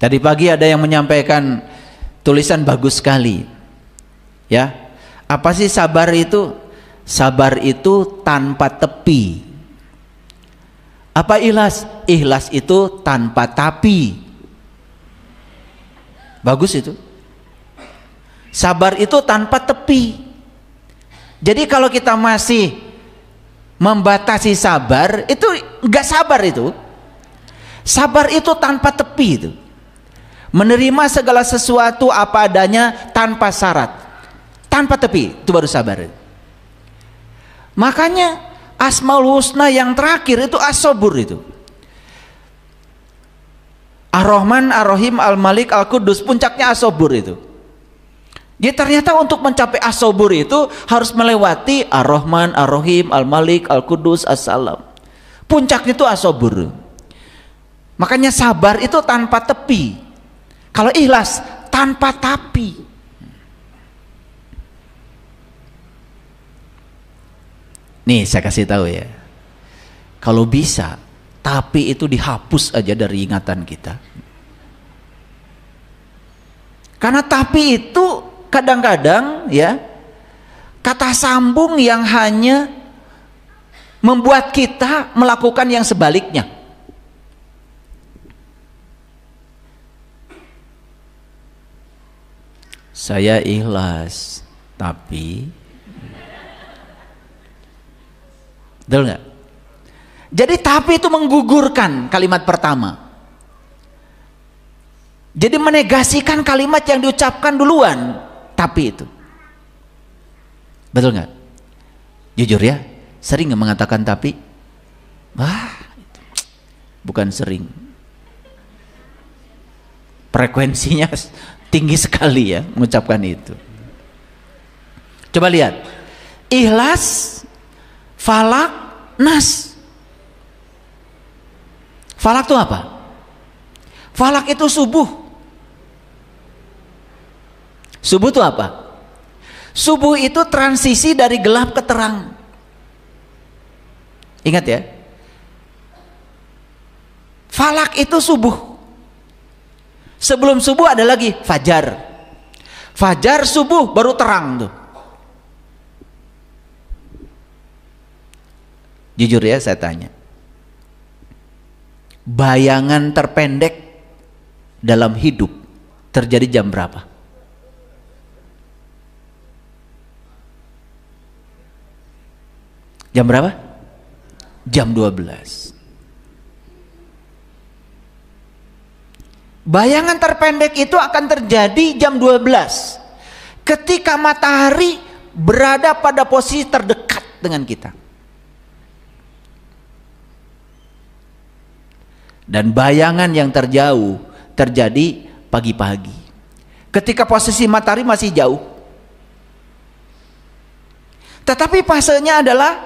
Tadi pagi ada yang menyampaikan tulisan bagus sekali. Ya. Apa sih sabar itu? Sabar itu tanpa tepi. Apa ikhlas? Ikhlas itu tanpa tapi. Bagus itu. Sabar itu tanpa tepi. Jadi kalau kita masih membatasi sabar, itu enggak sabar itu. Sabar itu tanpa tepi itu. Menerima segala sesuatu apa adanya tanpa syarat, tanpa tepi, itu baru sabar. Makanya Asmaul Husna yang terakhir itu As-Sabur itu. Ar-Rahman, Ar-Rahim, Al-Malik, Al-Qudus, puncaknya As-Sabur itu. Jadi ternyata untuk mencapai As-Sabur itu harus melewati Ar-Rahman, Ar-Rahim, Al-Malik, Al-Qudus, As-Salam. Puncaknya itu As-Sabur. Makanya sabar itu tanpa tepi. Kalau ikhlas tanpa tapi. Nih saya kasih tahu ya. Kalau bisa tapi itu dihapus aja dari ingatan kita. Karena tapi itu kadang-kadang ya kata sambung yang hanya membuat kita melakukan yang sebaliknya. Saya ikhlas tapi betul nggak? Jadi tapi itu menggugurkan kalimat pertama. Jadi menegasikan kalimat yang diucapkan duluan. Tapi itu. Betul nggak? Jujur ya, sering nggak mengatakan tapi? Wah, bukan sering. Frekuensinya tinggi sekali ya mengucapkan itu. Coba lihat. Ikhlas, Falak, Nas. Falak itu apa? Falak itu subuh. Subuh itu apa? Subuh itu transisi dari gelap ke terang. Ingat ya. Falak itu subuh. Sebelum subuh ada lagi fajar. Fajar, subuh, baru terang tuh. Jujur ya saya tanya. Bayangan terpendek dalam hidup terjadi jam berapa? Jam berapa? Jam 12. Bayangan terpendek itu akan terjadi jam 12 ketika matahari berada pada posisi terdekat dengan kita. Dan bayangan yang terjauh terjadi pagi-pagi ketika posisi matahari masih jauh. Tetapi fasenya adalah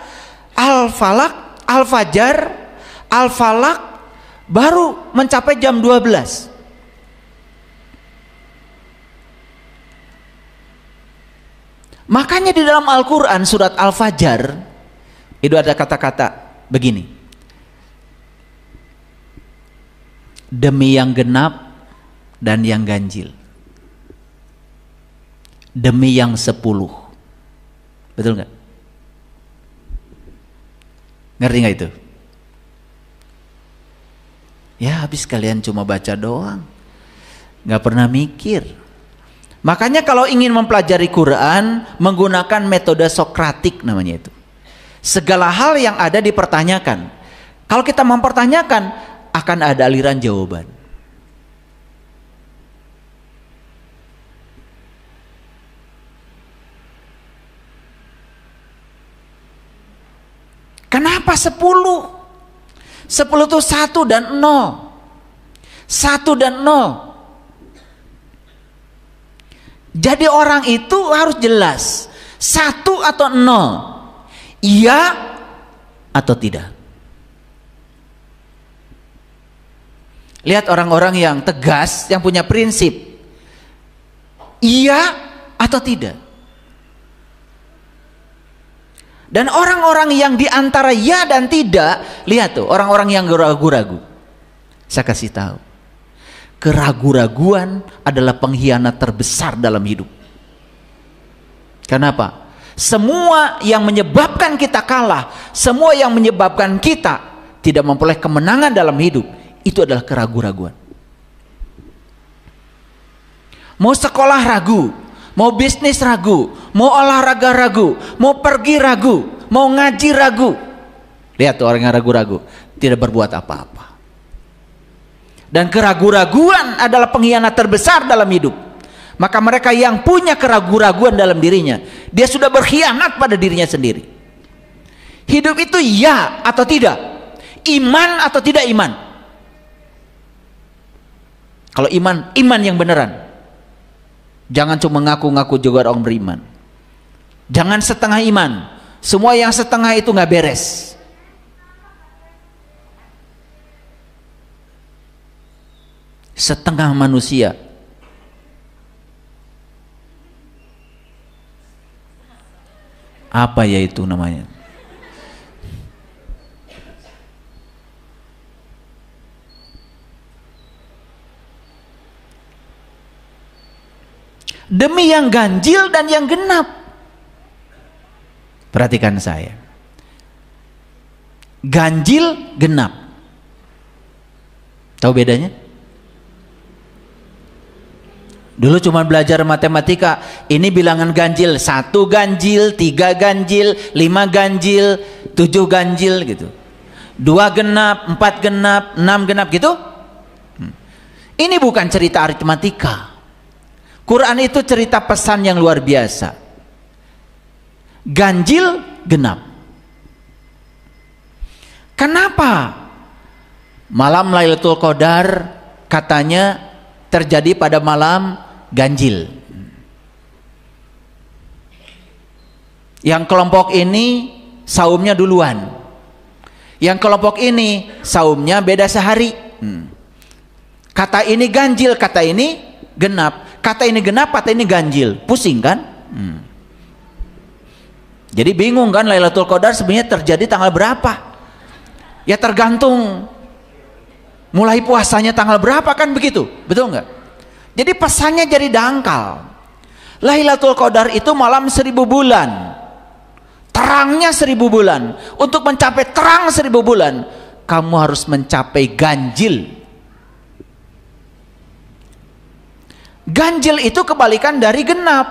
al-falak, al-fajar, al-falak baru mencapai jam 12. Makanya di dalam Al-Quran surat Al-Fajar itu ada kata-kata begini. Demi yang genap dan yang ganjil. Demi yang 10. Betul nggak? Ngerti nggak itu? Ya habis kalian cuma baca doang, nggak pernah mikir. Makanya kalau ingin mempelajari Quran menggunakan metode Sokratik namanya itu. Segala hal yang ada dipertanyakan. Kalau kita mempertanyakan akan ada aliran jawaban. Kenapa 10? 10 itu 1 dan 0. 1 dan 0. Jadi orang itu harus jelas 1 atau 0, iya atau tidak. Lihat orang-orang yang tegas, yang punya prinsip, iya atau tidak. Dan orang-orang yang diantara ya dan tidak, lihat tuh orang-orang yang ragu-ragu. Saya kasih tahu, Keraguan-raguan adalah pengkhianat terbesar dalam hidup. Kenapa? Semua yang menyebabkan kita kalah, semua yang menyebabkan kita tidak memperoleh kemenangan dalam hidup, itu adalah keraguan-raguan. Mau sekolah ragu, mau bisnis ragu, mau olahraga ragu, mau pergi ragu, mau ngaji ragu. Lihat tuh orang yang ragu-ragu, tidak berbuat apa-apa. Dan keraguan-raguan adalah pengkhianat terbesar dalam hidup. Maka mereka yang punya keraguan-raguan dalam dirinya, dia sudah berkhianat pada dirinya sendiri. Hidup itu ya atau tidak, iman atau tidak iman. Kalau iman, iman yang beneran. Jangan cuma ngaku-ngaku juga orang beriman. Jangan setengah iman. Semua yang setengah itu nggak beres. Setengah manusia. Apa ya itu namanya? Demi yang ganjil dan yang genap. Perhatikan saya. Ganjil, genap. Tahu bedanya? Dulu cuma belajar matematika, ini bilangan ganjil, 1 ganjil, 3 ganjil, 5 ganjil, 7 ganjil gitu. 2 genap, 4 genap, 6 genap gitu. Ini bukan cerita aritmatika. Quran itu cerita pesan yang luar biasa. Ganjil, genap. Kenapa malam Lailatul Qadar katanya terjadi pada malam ganjil? Yang kelompok ini saumnya duluan, yang kelompok ini saumnya beda sehari. Kata ini ganjil, kata ini genap. Kata ini genap, kata ini ganjil. Pusing kan? Jadi bingung kan, Lailatul Qadar sebenarnya terjadi tanggal berapa? Ya tergantung mulai puasanya tanggal berapa, kan begitu, betul nggak? Jadi pesannya jadi dangkal. Lailatul Qadar itu malam 1000 bulan, terangnya 1000 bulan. Untuk mencapai terang 1000 bulan, kamu harus mencapai ganjil. Ganjil itu kebalikan dari genap.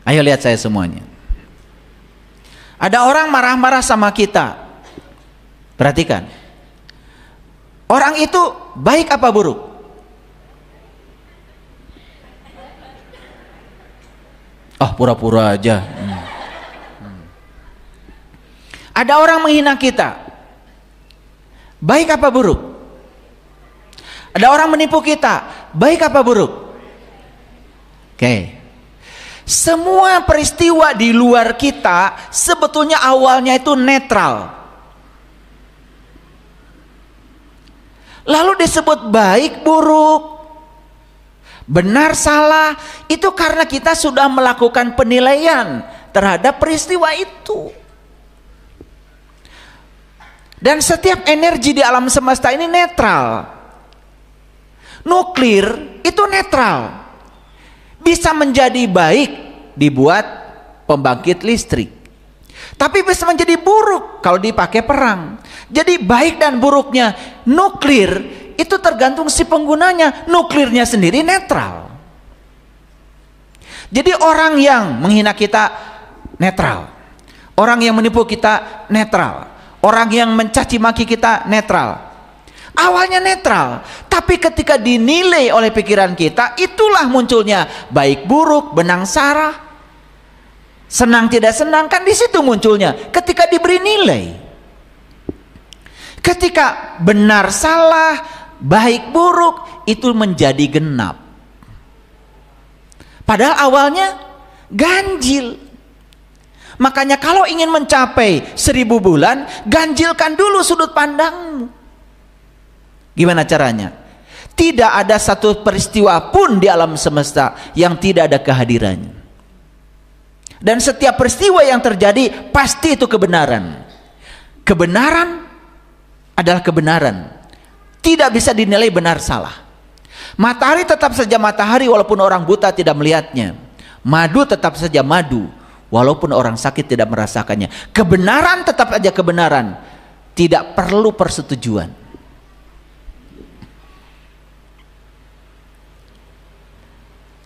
Ayo lihat saya semuanya. Ada orang marah-marah sama kita. Perhatikan. Orang itu baik apa buruk? Oh, pura-pura aja. Ada orang menghina kita. Baik apa buruk? Ada orang menipu kita. Baik apa buruk? Oke. Semua peristiwa di luar kita sebetulnya awalnya itu netral. Lalu disebut baik buruk, benar salah, itu karena kita sudah melakukan penilaian terhadap peristiwa itu. Dan setiap energi di alam semesta ini netral. Nuklir itu netral. Bisa menjadi baik dibuat pembangkit listrik, tapi bisa menjadi buruk kalau dipakai perang. Jadi baik dan buruknya nuklir itu tergantung si penggunanya. Nuklirnya sendiri netral. Jadi orang yang menghina kita netral, orang yang menipu kita netral, orang yang mencaci maki kita netral. Awalnya netral, tapi ketika dinilai oleh pikiran kita, itulah munculnya baik buruk, benang sarah, senang tidak senang, kan di situ munculnya ketika diberi nilai. Ketika benar salah, baik buruk, itu menjadi genap. Padahal awalnya ganjil. Makanya kalau ingin mencapai 1000 bulan, ganjilkan dulu sudut pandangmu. Gimana caranya? Tidak ada satu peristiwa pun di alam semesta yang tidak ada kehadirannya. Dan setiap peristiwa yang terjadi pasti itu kebenaran. Kebenaran adalah kebenaran. tidak bisa dinilai benar salah. Matahari tetap saja matahari walaupun orang buta tidak melihatnya. Madu tetap saja madu walaupun orang sakit tidak merasakannya. Kebenaran tetap saja kebenaran, tidak perlu persetujuan.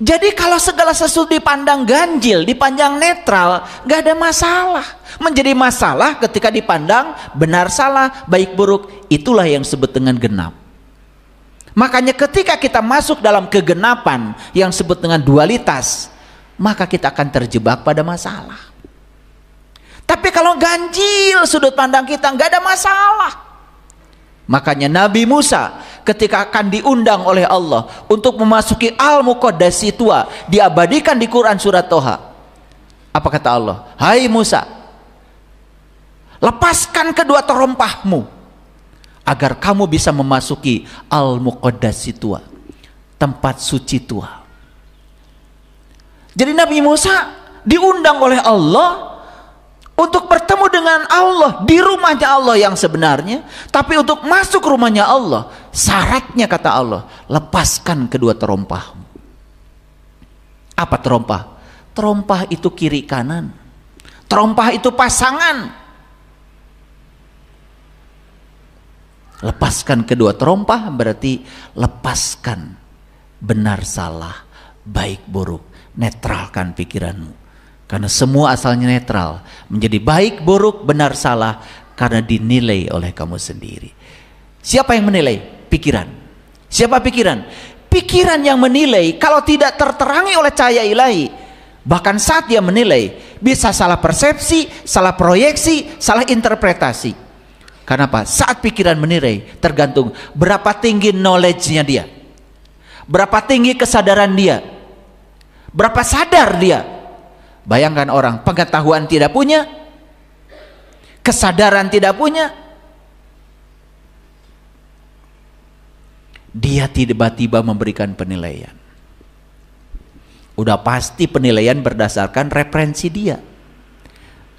Jadi kalau segala sesuatu dipandang ganjil, dipandang netral, gak ada masalah. Menjadi masalah ketika dipandang benar salah, baik buruk. Itulah yang disebut dengan genap. Makanya ketika kita masuk dalam kegenapan yang disebut dengan dualitas, maka kita akan terjebak pada masalah. Tapi kalau ganjil sudut pandang kita, gak ada masalah. Makanya Nabi Musa ketika akan diundang oleh Allah untuk memasuki Al-Muqaddasi Tua, diabadikan di Quran surat Toha. Apa kata Allah? Hai Musa, lepaskan kedua terompahmu agar kamu bisa memasuki Al-Muqaddasi Tua, tempat suci tua. Jadi Nabi Musa diundang oleh Allah untuk bertemu dengan Allah di rumahnya Allah yang sebenarnya. Tapi untuk masuk rumahnya Allah, syaratnya kata Allah, lepaskan kedua terompahmu. Apa terompah? Terompah itu kiri kanan, terompah itu pasangan. Lepaskan kedua terompah berarti lepaskan benar salah, baik buruk, netralkan pikiranmu. Karena semua asalnya netral, menjadi baik, buruk, benar, salah karena dinilai oleh kamu sendiri. Siapa yang menilai? Pikiran. Siapa pikiran? Pikiran yang menilai kalau tidak terterangi oleh cahaya ilahi, bahkan saat dia menilai bisa salah persepsi, salah proyeksi, salah interpretasi. Karena apa? Saat pikiran menilai tergantung berapa tinggi knowledge-nya dia, berapa tinggi kesadaran dia, berapa sadar dia. Bayangkan orang pengetahuan tidak punya, kesadaran tidak punya, dia tiba-tiba memberikan penilaian. Udah pasti penilaian berdasarkan referensi dia,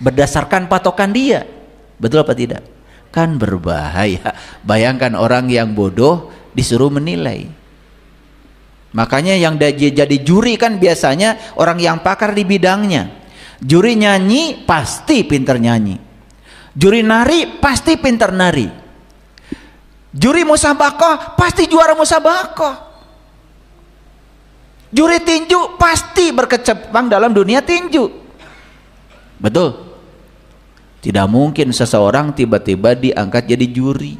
berdasarkan patokan dia. Betul apa tidak? Kan berbahaya. Bayangkan orang yang bodoh disuruh menilai. Makanya yang jadi juri kan biasanya orang yang pakar di bidangnya. Juri nyanyi pasti pinter nyanyi, juri nari pasti pinter nari, juri musabakoh pasti juara musabakoh, juri tinju pasti berkecimpung dalam dunia tinju. Betul? Tidak mungkin seseorang tiba-tiba diangkat jadi juri.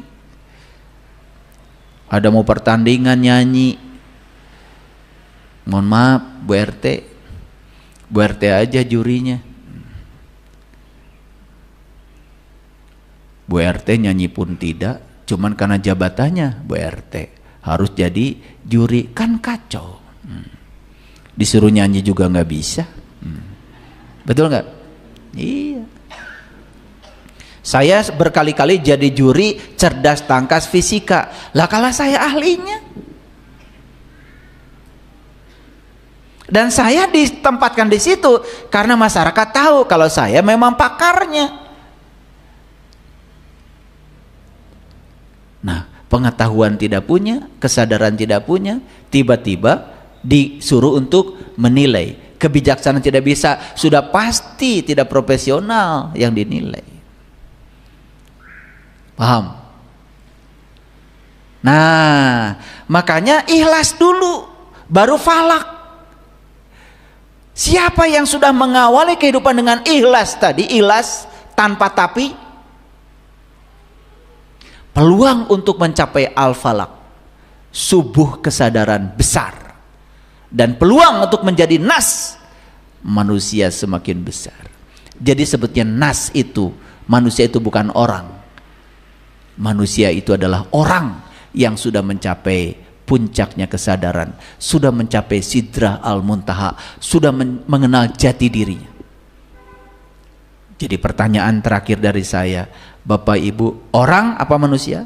Ada mau pertandingan nyanyi, mohon maaf Bu RT aja jurinya. Bu RT nyanyi pun tidak, cuman karena jabatannya Bu RT harus jadi juri, kan kacau. Disuruh nyanyi juga nggak bisa. Betul nggak? Iya. Saya berkali-kali jadi juri cerdas tangkas fisika, lah kalau saya ahlinya. Dan saya ditempatkan di situ karena masyarakat tahu kalau saya memang pakarnya. Nah, pengetahuan tidak punya, kesadaran tidak punya, tiba-tiba disuruh untuk menilai. Kebijaksanaan tidak bisa, sudah pasti tidak profesional yang dinilai. Paham? Nah, makanya ikhlas dulu, baru falak. Siapa yang sudah mengawali kehidupan dengan ikhlas tadi, ikhlas tanpa tapi, peluang untuk mencapai al-falak, subuh kesadaran besar, dan peluang untuk menjadi nas manusia semakin besar. Jadi sebetulnya nas itu, manusia itu bukan orang, manusia itu adalah orang yang sudah mencapai puncaknya kesadaran, sudah mencapai sidrah al-muntaha, sudah mengenal jati dirinya. Jadi pertanyaan terakhir dari saya, Bapak Ibu, orang apa manusia?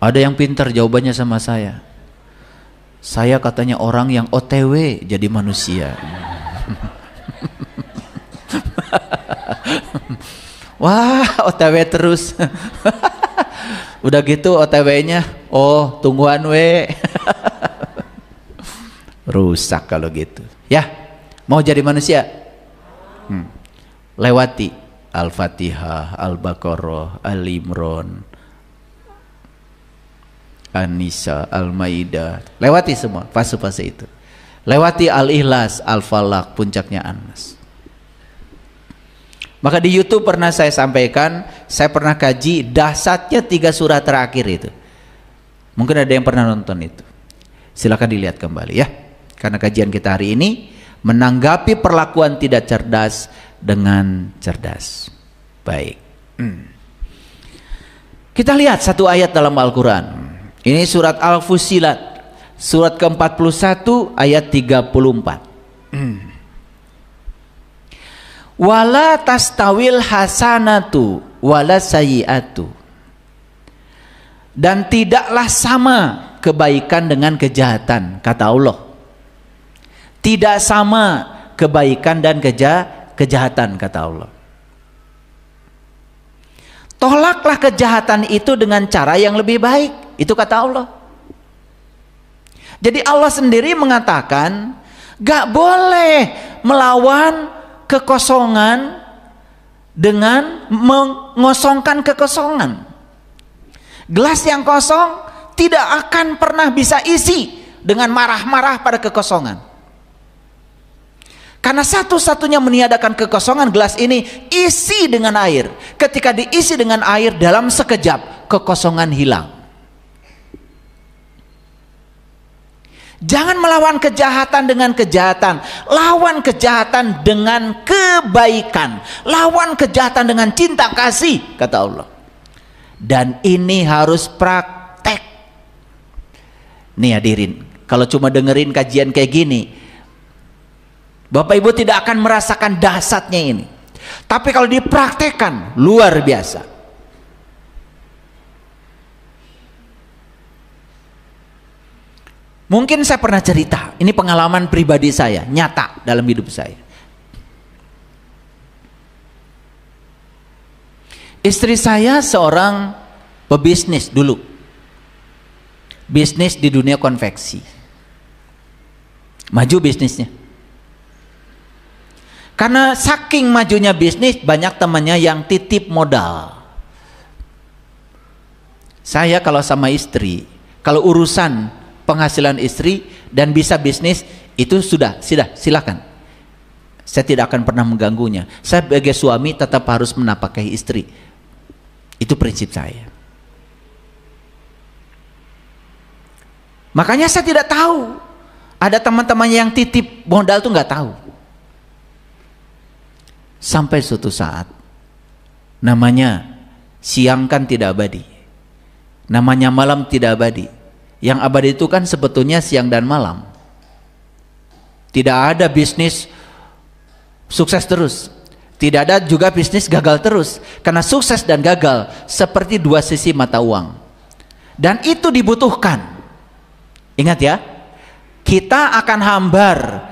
Ada yang pintar jawabannya sama saya. Saya katanya orang yang OTW jadi manusia. Wah, OTW terus. Udah gitu OTW-nya, oh tungguan we. Rusak kalau gitu. Ya, mau jadi manusia? Lewati Al-Fatihah, Al-Baqarah, Al-Imran, An-Nisa, Al-Maidah. Lewati semua fase-fase itu. Lewati Al-Ikhlas, Al-Falaq, puncaknya An-Nas. Maka di YouTube pernah saya sampaikan, saya pernah kaji dahsyatnya 3 surah terakhir itu. Mungkin ada yang pernah nonton itu. Silakan dilihat kembali ya. Karena kajian kita hari ini menanggapi perlakuan tidak cerdas dengan cerdas. Baik. Kita lihat satu ayat dalam Al-Quran. Ini surat Al-Fussilat, surat ke-41 ayat 34. Wala tastawil hasanatu wala sayyi'atu. Dan tidaklah sama kebaikan dengan kejahatan, kata Allah. Tidak sama kebaikan dan kejahatan, kata Allah. Tolaklah kejahatan itu dengan cara yang lebih baik, itu kata Allah. Jadi Allah sendiri mengatakan gak boleh melawan kekosongan dengan mengosongkan kekosongan. Gelas yang kosong tidak akan pernah bisa isi dengan marah-marah pada kekosongan. Karena satu-satunya meniadakan kekosongan gelas ini isi dengan air. Ketika diisi dengan air dalam sekejap kekosongan hilang. Jangan melawan kejahatan dengan kejahatan. Lawan kejahatan dengan kebaikan. Lawan kejahatan dengan cinta kasih, kata Allah. Dan ini harus praktek. Nih hadirin, kalau cuma dengerin kajian kayak gini, Bapak Ibu tidak akan merasakan dahsyatnya ini. Tapi kalau dipraktekkan, luar biasa. Mungkin saya pernah cerita, ini pengalaman pribadi saya, nyata dalam hidup saya. Istri saya seorang pebisnis dulu. Bisnis di dunia konveksi. Maju bisnisnya. Karena saking majunya bisnis, banyak temannya yang titip modal. Saya kalau sama istri, kalau urusan penghasilan istri dan bisa bisnis itu sudah silakan. Saya tidak akan pernah mengganggunya. Saya sebagai suami tetap harus menafkahi istri. Itu prinsip saya. Makanya saya tidak tahu ada teman-temannya yang titip modal tuh nggak tahu. Sampai suatu saat namanya siang kan tidak abadi. Namanya malam tidak abadi. Yang abadi itu kan sebetulnya siang dan malam. Tidak ada bisnis sukses terus. Tidak ada juga bisnis gagal terus. Karena sukses dan gagal seperti dua sisi mata uang. Dan itu dibutuhkan. Ingat ya, kita akan hambar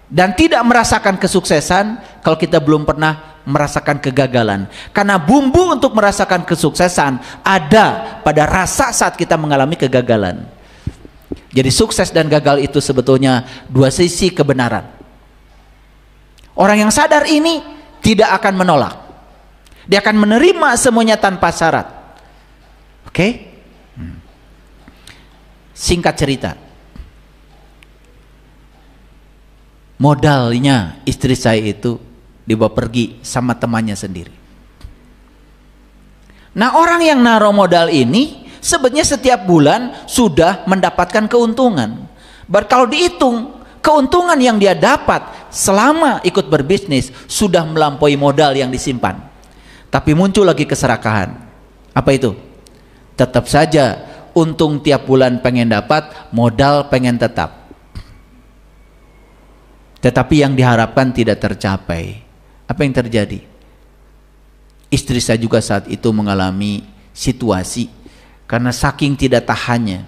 dan tidak merasakan kesuksesan kalau kita belum pernah merasakan kegagalan. Karena bumbu untuk merasakan kesuksesan ada pada rasa saat kita mengalami kegagalan. Jadi sukses dan gagal itu sebetulnya dua sisi kebenaran. Orang yang sadar ini tidak akan menolak. Dia akan menerima semuanya tanpa syarat. Oke? Singkat cerita, modalnya istri saya itu dibawa pergi sama temannya sendiri. Nah, orang yang naruh modal ini sebenarnya setiap bulan sudah mendapatkan keuntungan. Kalau dihitung keuntungan yang dia dapat selama ikut berbisnis sudah melampaui modal yang disimpan. Tapi muncul lagi keserakahan. Apa itu? Tetap saja untung tiap bulan pengen dapat, modal pengen tetap. Tetapi yang diharapkan tidak tercapai. Apa yang terjadi? Istri saya juga saat itu mengalami situasi karena saking tidak tahannya.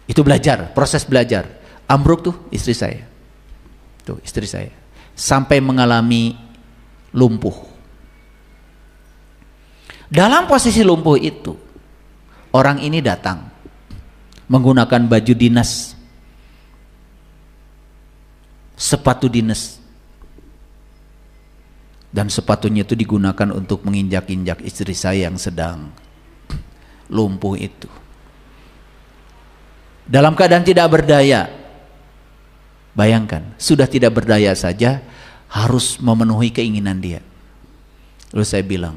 Itu belajar, proses belajar. Ambruk tuh istri saya. Tuh istri saya. Sampai mengalami lumpuh. Dalam posisi lumpuh itu, orang ini datang menggunakan baju dinas, sepatu dinas, dan sepatunya itu digunakan untuk menginjak-injak istri saya yang sedang lumpuh itu. Dalam keadaan tidak berdaya. Bayangkan, sudah tidak berdaya saja harus memenuhi keinginan dia. Lalu saya bilang,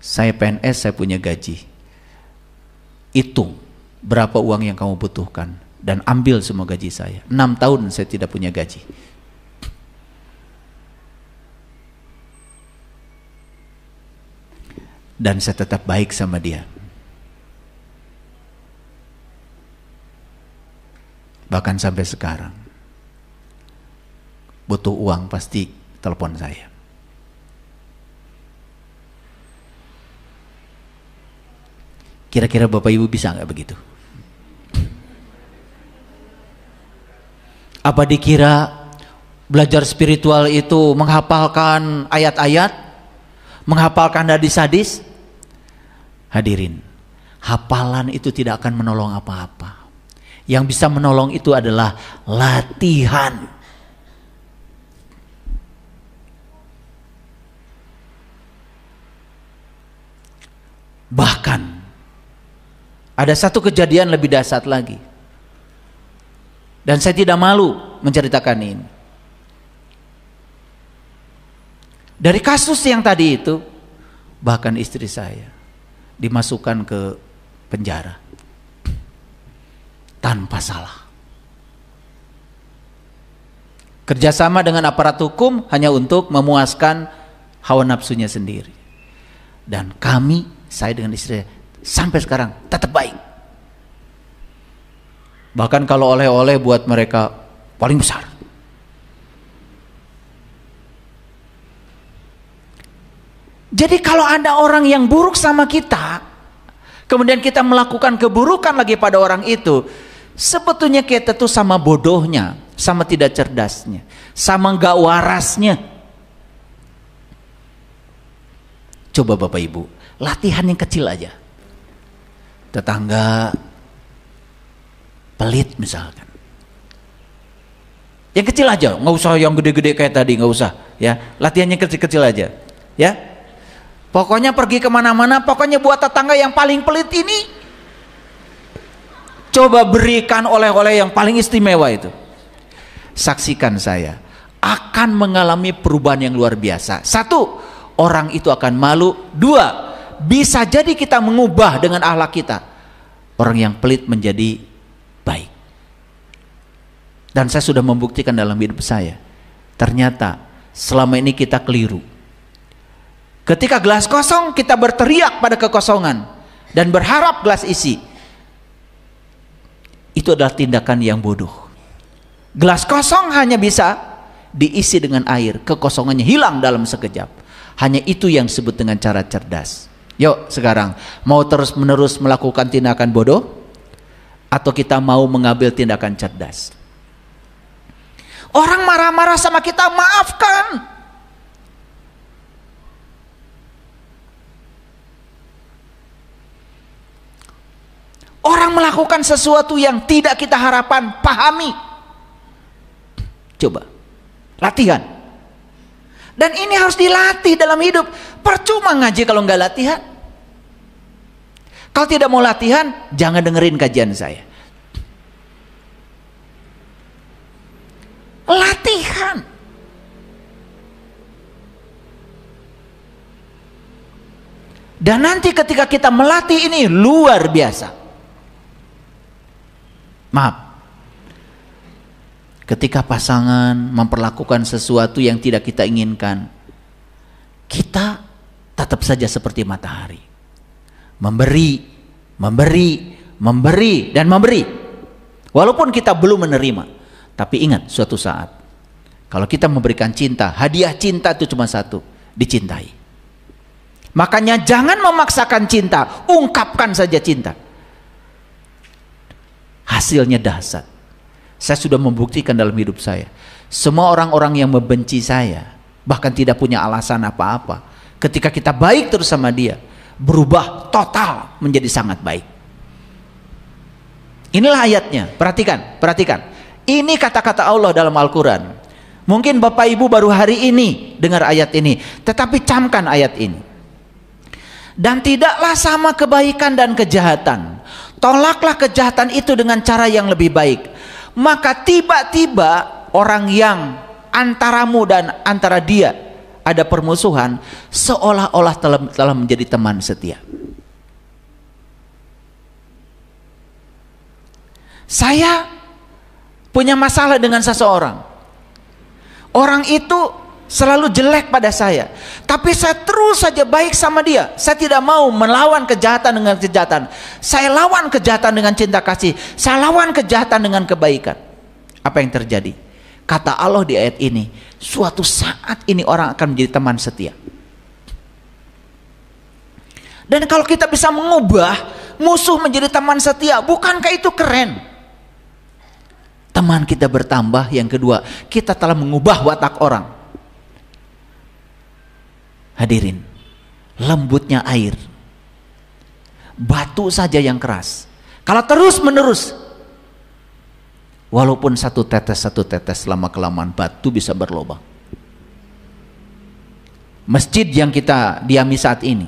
saya PNS, saya punya gaji. Hitung berapa uang yang kamu butuhkan dan ambil semua gaji saya. 6 tahun saya tidak punya gaji. Dan saya tetap baik sama dia. Bahkan sampai sekarang, butuh uang pasti telepon saya. Kira-kira Bapak Ibu bisa nggak begitu? Apa dikira belajar spiritual itu menghafalkan ayat-ayat, menghafalkan hadis-hadis? Hadirin, hafalan itu tidak akan menolong apa-apa. Yang bisa menolong itu adalah latihan. Bahkan ada satu kejadian lebih dahsyat lagi, dan saya tidak malu menceritakan ini. Dari kasus yang tadi itu, bahkan istri saya dimasukkan ke penjara tanpa salah. Kerjasama dengan aparat hukum hanya untuk memuaskan hawa nafsunya sendiri. Dan kami, saya dengan istri saya, sampai sekarang tetap baik. Bahkan kalau oleh-oleh buat mereka paling besar. Jadi kalau ada orang yang buruk sama kita, kemudian kita melakukan keburukan lagi pada orang itu, sebetulnya kita tuh sama bodohnya, sama tidak cerdasnya, sama gak warasnya. Coba Bapak Ibu, latihan yang kecil aja. Tetangga pelit misalkan, yang kecil aja, nggak usah yang gede-gede kayak tadi, nggak usah ya, latihannya kecil-kecil aja ya. Pokoknya pergi kemana-mana, pokoknya buat tetangga yang paling pelit ini coba berikan oleh-oleh yang paling istimewa itu. Saksikan saya akan mengalami perubahan yang luar biasa. 1, orang itu akan malu. 2, bisa jadi kita mengubah dengan akhlak kita orang yang pelit menjadi baik. Dan saya sudah membuktikan dalam hidup saya, ternyata selama ini kita keliru. Ketika gelas kosong, kita berteriak pada kekosongan dan berharap gelas isi. Itu adalah tindakan yang bodoh. Gelas kosong hanya bisa diisi dengan air, kekosongannya hilang dalam sekejap. Hanya itu yang disebut dengan cara cerdas. Yuk sekarang, mau terus-menerus melakukan tindakan bodoh, atau kita mau mengambil tindakan cerdas? Orang marah-marah sama kita, maafkan. Orang melakukan sesuatu yang tidak kita harapkan, pahami. Coba, latihan. Dan ini harus dilatih dalam hidup. Percuma ngaji kalau nggak latihan. Kalau tidak mau latihan, jangan dengerin kajian saya. Latihan. Dan nanti ketika kita melatih ini luar biasa. Maaf, ketika pasangan memperlakukan sesuatu yang tidak kita inginkan, kita tetap saja seperti matahari, memberi, dan memberi, walaupun kita belum menerima. Tapi ingat, suatu saat kalau kita memberikan cinta, hadiah cinta itu cuma satu, dicintai. Makanya jangan memaksakan cinta, ungkapkan saja cinta. Hasilnya dahsyat. Saya sudah membuktikan dalam hidup saya. Semua orang-orang yang membenci saya, bahkan tidak punya alasan apa-apa, ketika kita baik terus sama dia, berubah total menjadi sangat baik. Inilah ayatnya. Perhatikan. Ini kata-kata Allah dalam Al-Quran. Mungkin Bapak Ibu baru hari ini dengar ayat ini, tetapi camkan ayat ini. Dan tidaklah sama kebaikan dan kejahatan. Tolaklah kejahatan itu dengan cara yang lebih baik. Maka tiba-tiba orang yang antaramu dan antara dia ada permusuhan, seolah-olah telah menjadi teman setia. Saya punya masalah dengan seseorang. Orang itu selalu jelek pada saya, tapi saya terus saja baik sama dia. Saya tidak mau melawan kejahatan dengan kejahatan. Saya lawan kejahatan dengan cinta kasih. Saya lawan kejahatan dengan kebaikan. Apa yang terjadi? Kata Allah di ayat ini, suatu saat ini orang akan menjadi teman setia. Dan kalau kita bisa mengubah musuh menjadi teman setia, bukankah itu keren? Teman kita bertambah. Yang kedua, kita telah mengubah watak orang. Hadirin, lembutnya air, batu saja yang keras, kalau terus menerus, walaupun satu tetes lama-kelamaan batu bisa berlubang. Masjid yang kita diami saat ini,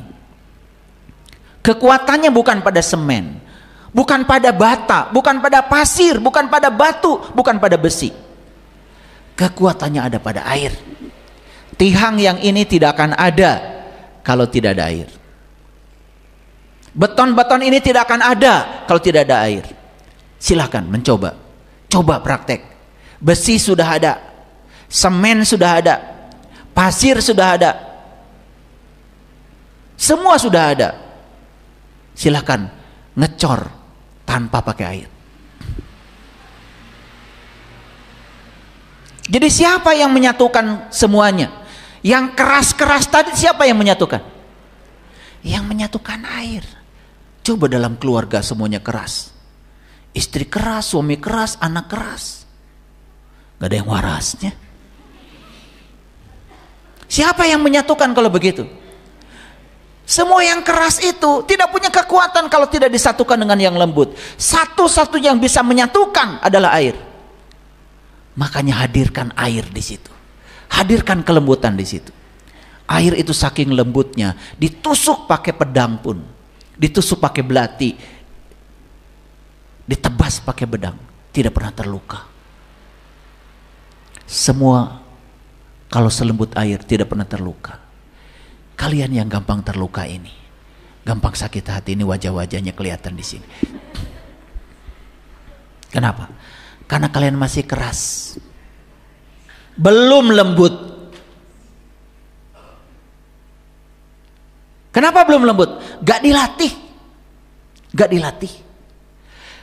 kekuatannya bukan pada semen, bukan pada bata, bukan pada pasir, bukan pada batu, bukan pada besi. Kekuatannya ada pada air. Tiang yang ini tidak akan ada kalau tidak ada air. Beton-beton ini tidak akan ada kalau tidak ada air. Silahkan mencoba. Coba praktek. Besi sudah ada, semen sudah ada, pasir sudah ada, semua sudah ada. Silahkan ngecor tanpa pakai air. Jadi siapa yang menyatukan semuanya? Yang keras-keras tadi siapa yang menyatukan? Yang menyatukan air. Coba dalam keluarga semuanya keras. Istri keras, suami keras, anak keras. Gak ada yang warasnya. Siapa yang menyatukan kalau begitu? Semua yang keras itu tidak punya kekuatan kalau tidak disatukan dengan yang lembut. Satu-satunya yang bisa menyatukan adalah air. Makanya hadirkan air di situ. Hadirkan kelembutan di situ. Air itu saking lembutnya, ditusuk pakai pedang pun, ditusuk pakai belati, ditebas pakai pedang, tidak pernah terluka. Semua kalau selembut air tidak pernah terluka. Kalian yang gampang terluka ini, gampang sakit hati ini, wajah-wajahnya kelihatan di sini. Kenapa? Karena kalian masih keras. Belum lembut. Kenapa belum lembut? Gak dilatih. Gak dilatih.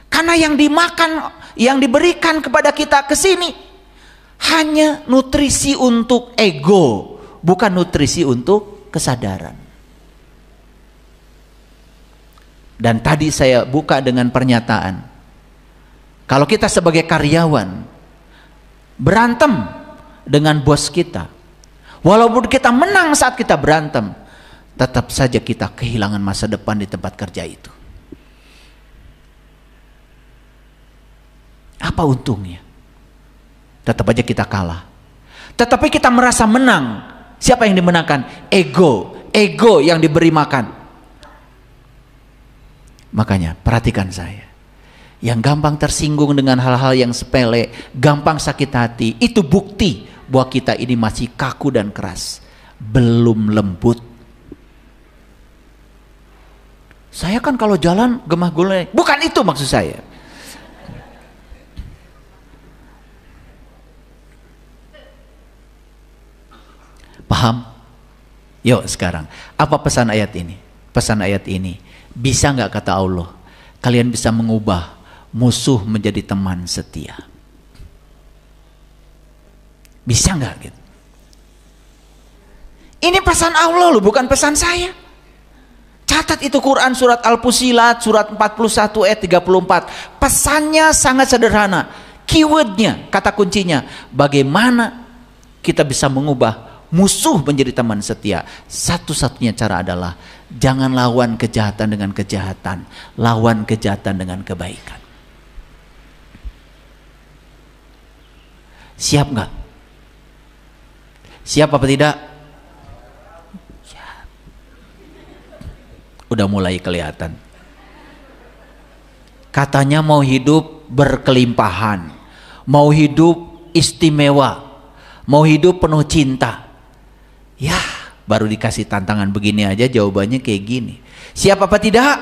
Karena yang dimakan, yang diberikan kepada kita ke sini hanya nutrisi untuk ego, bukan nutrisi untuk kesadaran. Dan tadi saya buka dengan pernyataan, kalau kita sebagai karyawan berantem dengan bos kita, walaupun kita menang saat kita berantem, tetap saja kita kehilangan masa depan di tempat kerja itu. Apa untungnya? Tetap aja kita kalah. Tetapi kita merasa menang. Siapa yang dimenangkan? Ego yang diberi makan. Makanya perhatikan saya. Yang gampang tersinggung dengan hal-hal yang sepele, gampang sakit hati, itu bukti bahwa kita ini masih kaku dan keras, belum lembut. Saya kan kalau jalan gemah gulai, bukan itu maksud saya. Paham? Yuk sekarang, apa pesan ayat ini? Pesan ayat ini, bisa nggak kata Allah, kalian bisa mengubah musuh menjadi teman setia? Bisa nggak gitu? Ini pesan Allah loh, bukan pesan saya. Catat itu Quran surat Al-Fusilat surat 41 ayat 34. Pesannya sangat sederhana. Keywordnya, kata kuncinya, bagaimana kita bisa mengubah musuh menjadi teman setia? Satu-satunya cara adalah Jangan lawan kejahatan dengan kejahatan, lawan kejahatan dengan kebaikan. Siap nggak? Siap apa tidak? Siap. Udah mulai kelihatan. Katanya mau hidup berkelimpahan, mau hidup istimewa, mau hidup penuh cinta. Ya, baru dikasih tantangan begini aja jawabannya kayak gini. Siap apa tidak?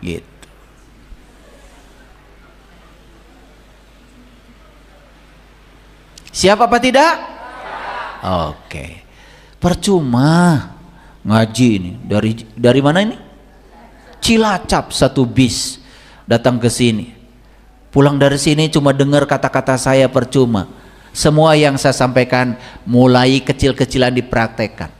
Gitu. Siap apa tidak? Oke. Percuma ngaji ini. Dari mana ini? Cilacap satu bis datang ke sini. Pulang dari sini cuma dengar kata-kata saya percuma. Semua yang saya sampaikan mulai kecil-kecilan dipraktekkan.